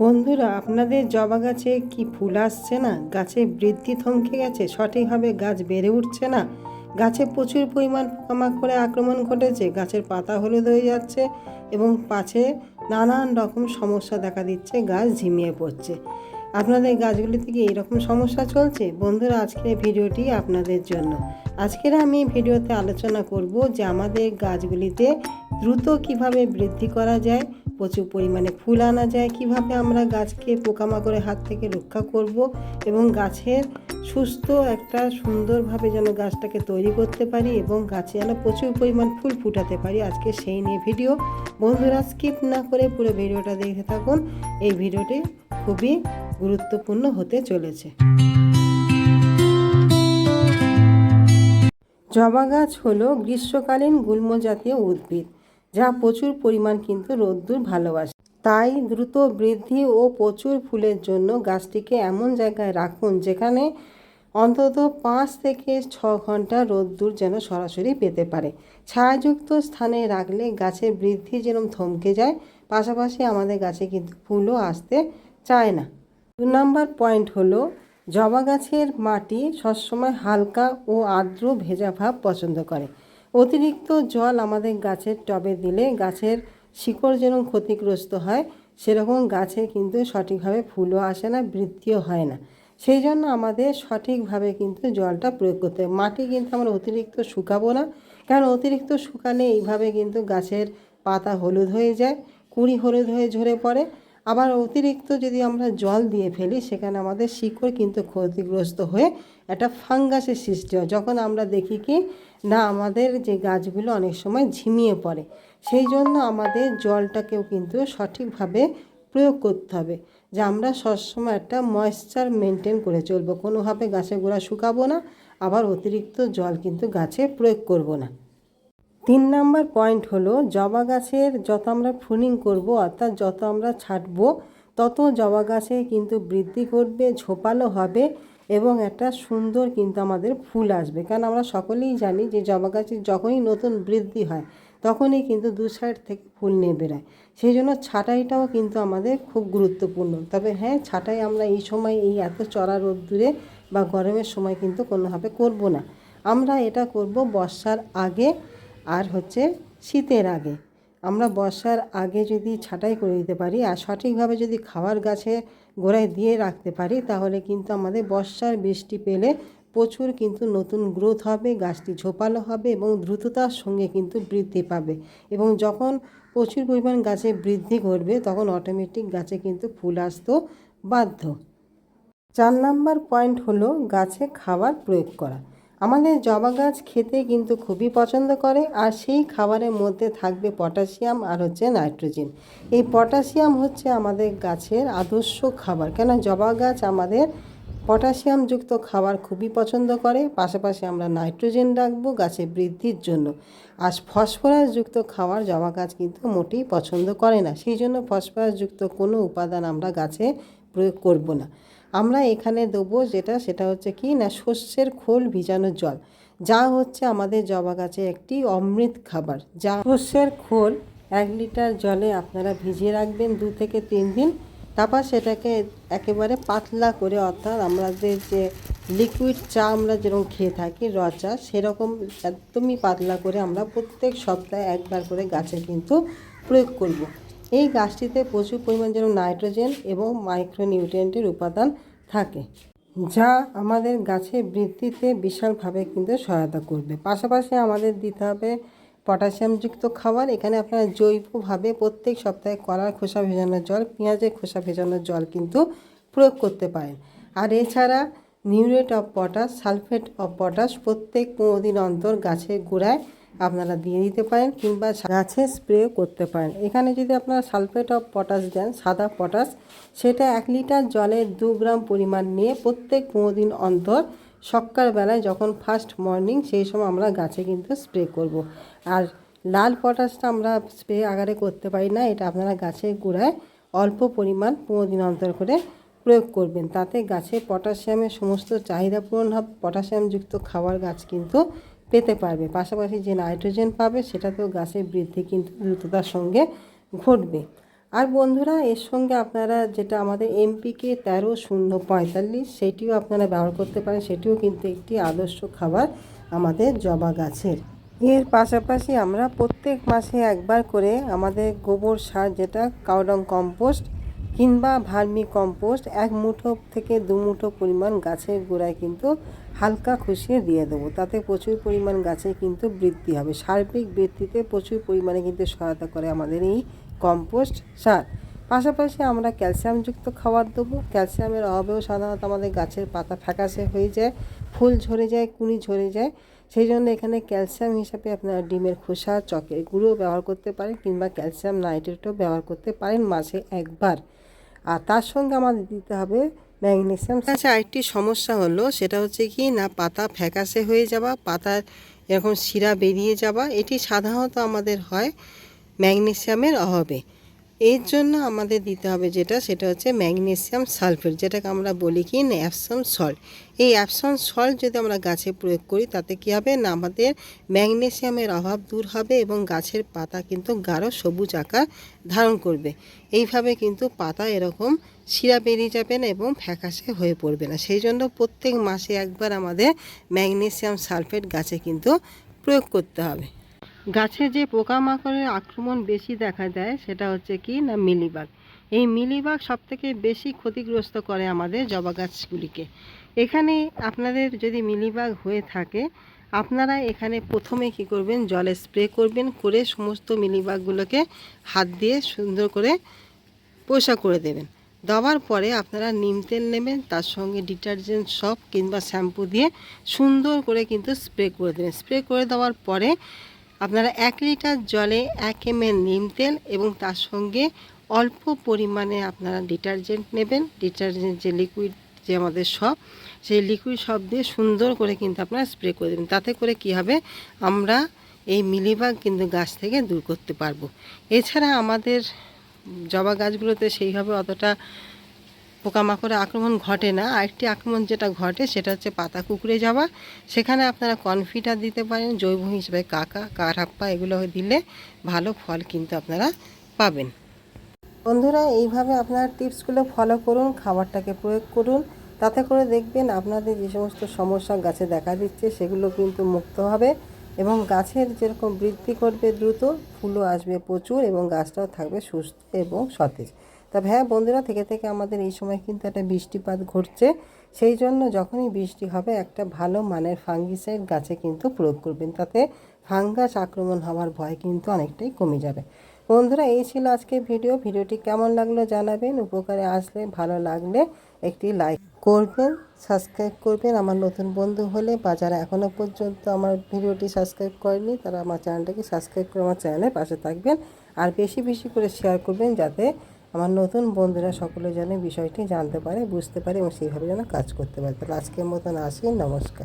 বন্ধুরা, আপনাদের জবা গাছে কি ফুল আসছে না? গাছে বৃদ্ধি থমকে গেছে, সঠিকভাবে গাছ বেড়ে উঠছে না, গাছে প্রচুর পরিমাণ পোকামাকড়ে আক্রমণ ঘটেছে, গাছের পাতা হলুদ হয়ে যাচ্ছে এবং পাছে নানান রকম সমস্যা দেখা দিচ্ছে, গাছ ঝিমিয়ে পড়ছে। আপনাদের গাছগুলিতে কি এইরকম সমস্যা চলছে? বন্ধুরা, আজকের ভিডিওটি আপনাদের জন্য। আজকের আমি ভিডিওতে আলোচনা করব যে আমাদের গাছগুলিতে দ্রুত কিভাবে বৃদ্ধি করা যায়, প্রচুর পরিমাণে ফুল আনা যায়, কিভাবে আমরা গাছকে পোকামাকড়ের হাত থেকে রক্ষা করব এবং গাছের সুস্থ একটা সুন্দরভাবে যেন গাছটাকে তৈরি করতে পারি এবং গাছে যেন প্রচুর পরিমাণ ফুল ফুটাতে পারি। আজকে সেই নিয়ে ভিডিও। বন্ধুরা, স্কিপ না করে পুরো ভিডিওটা দেখতে থাকুন। এই ভিডিওটি খুবই গুরুত্বপূর্ণ হতে চলেছে। জবা গাছ হলো গ্রীষ্মকালীন গুল্ম জাতীয় উদ্ভিদ, যা প্রচুর পরিমাণ কিন্তু রোদ্দুর ভালোবাসে। তাই দ্রুত বৃদ্ধি ও প্রচুর ফুলের জন্য গাছটিকে এমন জায়গায় রাখুন যেখানে অন্তত 5 থেকে 6 ঘন্টা রোদ্দুর যেন সরাসরি পেতে পারে। ছায়াযুক্ত স্থানে রাখলে গাছের বৃদ্ধি যেন থমকে যায়, পাশাপাশি আমাদের গাছে কিন্তু ফুলও আসতে চায় না। 2 নম্বর পয়েন্ট হলো, জবা গাছের মাটি সবসময় হালকা ও আর্দ্র ভেজা ভাব পছন্দ করে। অতিরিক্ত জল আমাদের গাছের টবে দিলে গাছের শিকড় যেরকম ক্ষতিগ্রস্ত হয়, সেরকম গাছে কিন্তু সঠিকভাবে ফুলও আসে না, বৃদ্ধিও হয় না। সেই জন্য আমাদের সঠিকভাবে কিন্তু জলটা প্রয়োগ করতে হবে। মাটি কিন্তু আমরা অতিরিক্ত শুকাবো না, কারণ অতিরিক্ত শুকালে এইভাবে কিন্তু গাছের পাতা হলুদ হয়ে যায়, কুঁড়ি হলুদ হয়ে ঝরে পড়ে। আবার অতিরিক্ত যদি আমরা জল দিয়ে ফেলি, সেখানে আমাদের শিকড় কিন্তু ক্ষতিগ্রস্ত হয়ে একটা ফাঙ্গাসের সৃষ্টি হয়। যখন আমরা দেখি কি না, আমাদের যে গাছগুলো অনেক সময় ঝিমিয়ে পড়ে। সেই জন্য আমাদের জলটাকেও কিন্তু সঠিকভাবে প্রয়োগ করতে হবে, যে আমরা সবসময় একটা ময়েশ্চার মেনটেন করে চলবো। কোনোভাবে গাছের গোড়া শুকাবো না, আবার অতিরিক্ত জল কিন্তু গাছে প্রয়োগ করব না। 3 নম্বর পয়েন্ট হলো, জবা গাছের যত আমরা প্রুনিং করব, অর্থাৎ যত আমরা ছাঁটবো, তত জবা গাছে কিন্তু বৃদ্ধি ঘটবে, ঝোপালো হবে এবং একটা সুন্দর কিন্তু আমাদের ফুল আসবে। কারণ আমরা সকলেই জানি যে জবা গাছের যখনই নতুন বৃদ্ধি হয়, তখনই কিন্তু দু সাইড থেকে ফুল নিয়ে বেরোয়। সেই জন্য ছাঁটাইটাও কিন্তু আমাদের খুব গুরুত্বপূর্ণ। তবে হ্যাঁ, ছাঁটাই আমরা এই সময় এই এত চড়া রোদ্দুরে বা গরমের সময় কিন্তু কোনোভাবে করব না। আমরা এটা করব বর্ষার আগে আর শীতের আগে। আমরা বর্ষার আগে যদি ছাঁটাই করে দিতে পারি আর সঠিকভাবে যদি খাবার গাছে গোড়ায় দিয়ে রাখতে পারি, তাহলে কিন্তু আমাদের বর্ষার বৃষ্টি পেলে প্রচুর কিন্তু নতুন গ্রোথ হবে, গাছটি ঝোপালো হবে এবং দ্রুততার সঙ্গে কিন্তু বৃদ্ধি পাবে। এবং যখন প্রচুর পরিমাণ গাছে বৃদ্ধি ঘটবে, তখন অটোমেটিক গাছে কিন্তু ফুল আসতেও বাধ্য। 4 নম্বর পয়েন্ট হলো, গাছে খাবার প্রয়োগ করা। আমাদের জবা গাছ খেতে কিন্তু খুবই পছন্দ করে, আর সেই খাবারের মধ্যে থাকবে পটাশিয়াম আর নাইট্রোজেন। এই পটাশিয়াম হচ্ছে আমাদের গাছের আদর্শ খাবার, কেন জবা গাছ আমাদের পটাশিয়ামযুক্ত খাবার খুবই পছন্দ করে। পাশাপাশি আমরা নাইট্রোজেন রাখবো গাছের বৃদ্ধির জন্য। আর ফসফরাসযুক্ত খাবার জবা গাছ কিন্তু মোটেই পছন্দ করে না, সেই জন্য ফসফরাসযুক্ত কোনো উপাদান আমরা গাছে প্রয়োগ করব না। আমরা এখানে দেবো সেটা হচ্ছে কি না, শস্যের খোল ভিজানো জল, যা হচ্ছে আমাদের জবা গাছে একটি অমৃত খাবার। যা শস্যের খোল 1 লিটার জলে আপনারা ভিজিয়ে রাখবেন 2 থেকে 3 দিন। তারপর সেটাকে একেবারে পাতলা করে, অর্থাৎ আমাদের যে লিকুইড চা আমরা যেরকম খেয়ে থাকি র চা, সেরকম একদমই পাতলা করে আমরা প্রত্যেক সপ্তাহে একবার করে গাছে কিন্তু প্রয়োগ করব। এই গাছটিতে প্রচুর পরিমাণ যেন নাইট্রোজেন এবং মাইক্রোনিউট্রিয়েন্টের উপাদান থাকে, যা আমাদের গাছের বৃদ্ধিতে বিশালভাবে কিন্তু সহায়তা করবে। পাশাপাশি আমাদের দিতে হবে পটাশিয়ামযুক্ত খাবার। এখানে আপনারা জৈবভাবে প্রত্যেক সপ্তাহে কলার খোসা ভেজানো জল, পেঁয়াজের খোসা ভেজানো জল কিন্তু প্রয়োগ করতে পারেন। আর এছাড়া muriate of potash, sulphate of potash প্রত্যেক 15 দিন অন্তর গাছের গোড়ায় আপনারা দিয়ে দিতে পারেন, কিংবা গাছে স্প্রে করতে পারেন। এখানে যদি আপনারা সালফেট অফ পটাশ দেন, সাদা পটাশ, সেটা 1 লিটার জলে 2 গ্রাম পরিমাণ নিয়ে প্রত্যেক 15 দিন অন্তর সকালবেলায় যখন ফার্স্ট মর্নিং, সেই সময় আমরা গাছে কিন্তু স্প্রে করব। আর লাল পটাশটা আমরা স্প্রে আকারে করতে পারি না, এটা আপনারা গাছের গোড়ায় অল্প পরিমাণ 15 দিন অন্তর করে প্রয়োগ করবেন। তাতে গাছে পটাশিয়ামের সমস্ত চাহিদা পূরণ হবে, পটাশিয়ামযুক্ত খাবার গাছ কিন্তু পেতে পারবে। পাশাপাশি যে নাইট্রোজেন পাবে, সেটাতেও গাছের বৃদ্ধি কিন্তু দ্রুততার সঙ্গে ঘটবে। আর বন্ধুরা এর সঙ্গে আপনারা যেটা আমাদের এমপিকে 13-045 সেটিও আপনারা ব্যবহার করতে পারেন। সেটিও কিন্তু একটি আদর্শ খাবার আমাদের জবা গাছের। এর পাশাপাশি আমরা প্রত্যেক মাসে একবার করে আমাদের গোবর সার যেটা কাউডং কম্পোস্ট কিংবা ভার্মি কম্পোস্ট 1 মুঠো থেকে 2 মুঠো পরিমাণ গাছের গোড়ায় কিন্তু হালকা খুশিয়ে দিয়ে দেবো। তাতে প্রচুর পরিমাণ গাছে কিন্তু বৃদ্ধি হবে। সার্বিক বৃদ্ধিতে প্রচুর পরিমাণে কিন্তু সহায়তা করে আমাদের এই কম্পোস্ট সার। পাশাপাশি আমরা ক্যালসিয়ামযুক্ত খাবার দেবো। ক্যালসিয়ামের অভাবেও সাধারণত আমাদের গাছের পাতা ফ্যাকাশে হয়ে যায়, ফুল ঝরে যায়, কুঁড়ি ঝরে যায়। সেই জন্য এখানে ক্যালসিয়াম হিসাবে আপনারা ডিমের খোসা, চকের গুঁড়ো ব্যবহার করতে পারেন কিংবা ক্যালসিয়াম নাইট্রেটও ব্যবহার করতে পারেন মাসে একবার। আর তার সঙ্গে আমাদের দিতে হবে ম্যাগনেসিয়াম। আচ্ছা, আরেকটি সমস্যা হলো সেটা হচ্ছে কি না, পাতা ফ্যাকাশে হয়ে যাওয়া, পাতার এরকম শিরা বেরিয়ে যাওয়া। এটি সাধারণত আমাদের হয় ম্যাগনেসিয়ামের অভাবে। এর জন্য আমাদের দিতে হবে সেটা হচ্ছে ম্যাগনেসিয়াম সালফেট, যেটাকে আমরা বলি কি না অ্যাপসম সল্ট। এই অ্যাপসম সল্ট যদি আমরা গাছে প্রয়োগ করি তাতে কী হবে না, আমাদের ম্যাগনেসিয়ামের অভাব দূর হবে এবং গাছের পাতা কিন্তু গাঢ় সবুজ আকার ধারণ করবে। এইভাবে কিন্তু পাতা এরকম শিরা বেরিয়ে যাবে না এবং ফ্যাকাশে হয়ে পড়বে না। সেই জন্য প্রত্যেক মাসে একবার আমাদের ম্যাগনেসিয়াম সালফেট গাছে কিন্তু প্রয়োগ করতে হবে। গাছে যে পোকামাকড়ের আক্রমণ বেশি দেখা দেয় সেটা হচ্ছে কি না মিলিবাগ। এই মিলিবাগ সবথেকে বেশি ক্ষতিগ্রস্ত করে আমাদের জবা গাছগুলিকে। এখানে আপনাদের যদি মিলিবাগ হয়ে থাকে, আপনারা এখানে প্রথমে কি করবেন, জলে স্প্রে করবেন, করে সমস্ত মিলিবাগগুলোকে হাত দিয়ে সুন্দর করে পরিষ্কার করে দেবেন। দেওয়ার পরে আপনারা নিম তেল নেবেন, তার সঙ্গে ডিটারজেন্ট সব কিংবা শ্যাম্পু দিয়ে সুন্দর করে কিন্তু স্প্রে করে দেবেন। স্প্রে করে দেওয়ার পরে আপনারা 1 লিটার জলে 1 ml নিম তেল এবং তার সঙ্গে অল্প পরিমাণে আপনারা ডিটারজেন্ট নেবেন। ডিটারজেন্ট যে লিকুইড যে আমাদের সব, সেই লিকুইড সব দিয়ে সুন্দর করে কিন্তু আপনারা স্প্রে করে দেবেন। তাতে করে কি হবে, আমরা এই মিলিবাগ কিন্তু গাছ থেকে দূর করতে পারবো। এছাড়া আমাদের জবা গাছগুলোতে সেইভাবে অতটা পোকামাকড়ের আক্রমণ ঘটে না। আরেকটি আক্রমণ যেটা ঘটে সেটা হচ্ছে পাতা কুঁকড়ে যাওয়া। সেখানে আপনারা কনফিডার দিতে পারেন, জৈব হিসেবে কারাপ্পা এগুলো দিলে ভালো ফল কিন্তু আপনারা পাবেন। বন্ধুরা এইভাবে আপনারা টিপসগুলো ফলো করুন, খাবারটাকে প্রয়োগ করুন। তাতে করে দেখবেন আপনাদের যে সমস্ত সমস্যা গাছে দেখা দিচ্ছে সেগুলো কিন্তু মুক্ত হবে এবং গাছের যেরকম বৃদ্ধি করবে দ্রুত, ফুলও আসবে প্রচুর এবং গাছটাও থাকবে সুস্থ এবং সতেজ। তবে হ্যাঁ বন্ধুরা, থেকে আমাদের এই সময় কিন্তু একটা বৃষ্টিপাত ঘটছে। সেই জন্য যখনই বৃষ্টি হবে একটা ভালো মানের ফাঙ্গিসাইড গাছে কিন্তু প্রয়োগ করবেন। তাতে ফাঙ্গাস আক্রমণ হওয়ার ভয় কিন্তু অনেকটাই কমে যাবে। বন্ধুরা এই ছিল আজকের ভিডিওটি কেমন লাগলো জানাবেন। উপকারে আসলে, ভালো লাগলে একটি লাইক করবেন, সাবস্ক্রাইব করবেন আমার নতুন বন্ধু হলে, বা যারা এখনও পর্যন্ত আমার ভিডিওটি সাবস্ক্রাইব করেনি তারা আমার চ্যানেলটাকে সাবস্ক্রাইব করে আমার চ্যানেলের পাশে থাকবেন। আর বেশি বেশি করে শেয়ার করবেন যাতে আমার নতুন বন্ধুরা সকলে যেন বিষয়টি জানতে পারে, বুঝতে পারে এবং সেইভাবে যেন কাজ করতে পারে। তাহলে আজকের মতন আসি, নমস্কার।